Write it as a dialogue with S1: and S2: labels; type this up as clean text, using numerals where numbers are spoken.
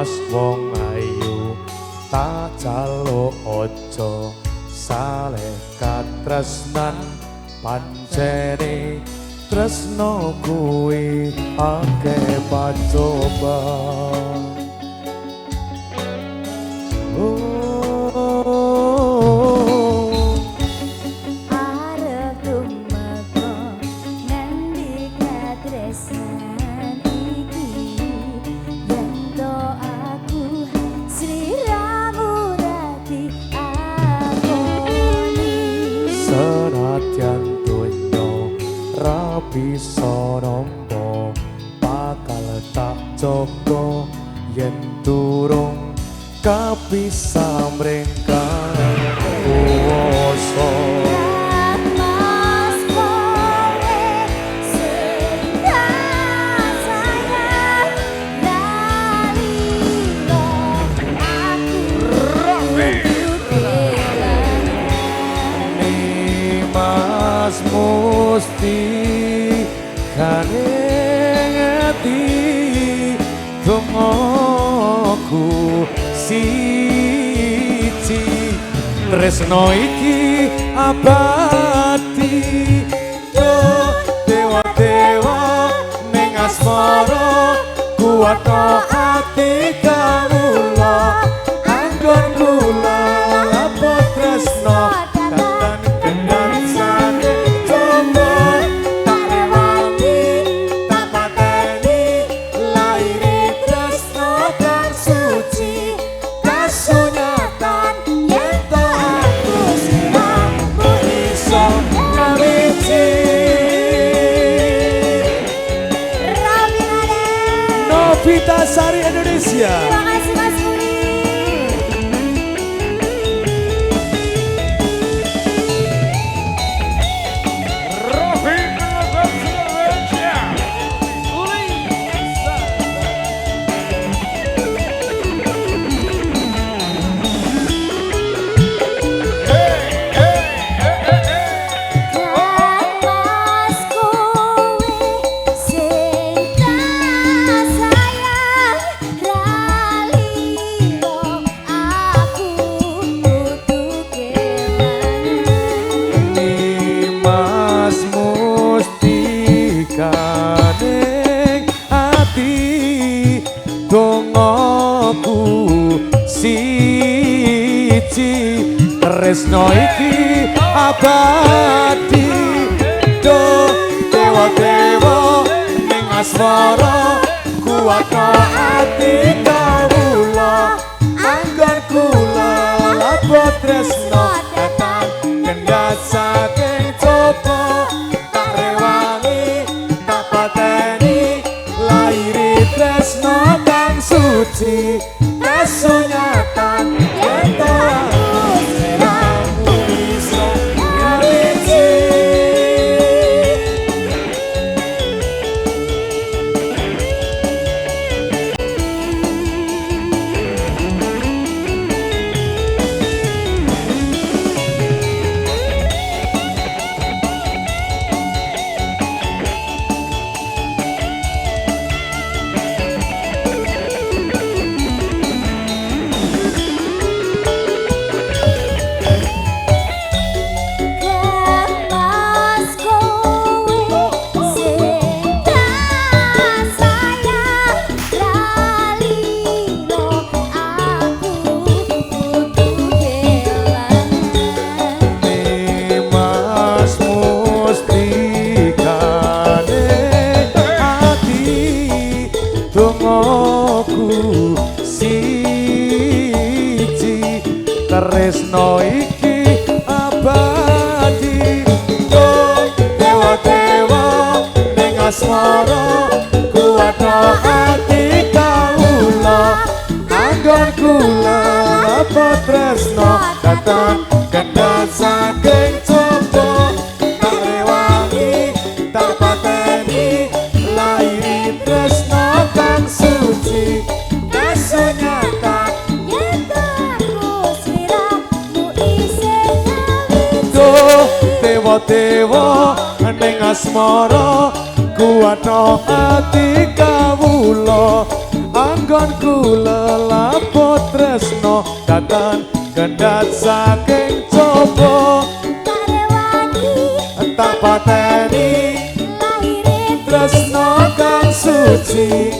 S1: Mas wong ayu tak jaluk ojo saleh katresnan pancene tresno kuwi akeh pacoba.
S2: Arep tumeka ngendi katresnan iki yen to aku sliramu rati akoni
S1: senadyan donya ra bisa nampa bakal tak jaga yen durung kapisah mrengkang kuwasa.
S2: Mas kowe sing tak sayang lalino aku
S1: Mas musti kaneng ati dongaku siji tresno iki abadi yo dewa-dewa ning asmara kuwatno ati kawula anggon kula lapo tresno tatan kendang sane coba tak rewangi tak pateni lairi tresno kang suci kasunyatan yen to aku sliramu iso ngawiji Novita Sari Indonesia.
S2: Terima kasih Mas Budi. Mas kowe sing tak sayang ralino aku kudu kelangan
S1: Mas musti kaneng ati dongaku siji tresno iki abadi do dewa-dewa ning asmara kuwatno ati kawula anggon kula lapo tresno datang kendhat saking coba tak rewangi tak pateni lairi tresno kang suci kasunyatan yen to aku sliramu iso ngawiji.
S2: Mas kowe sing tak sayang ralino aku kudu kelangan
S1: Mas musti kaneng ati dongaku siji tresno iki abadi yo dewa-dewa ning asmara kuwatno ati kawula anggon kula apa tresno datang kendhat saking coba tak rewangi tak pateni lairi tresno kang suci kasunyatan
S2: yen to aku sliramu isih
S1: do dewa-dewa ning asmara kuwatno ati kawula anggon anggonku lelaput tresno datang gendat saking coba
S2: tak rewani
S1: tak pateni
S2: lahire
S1: tresno kang suci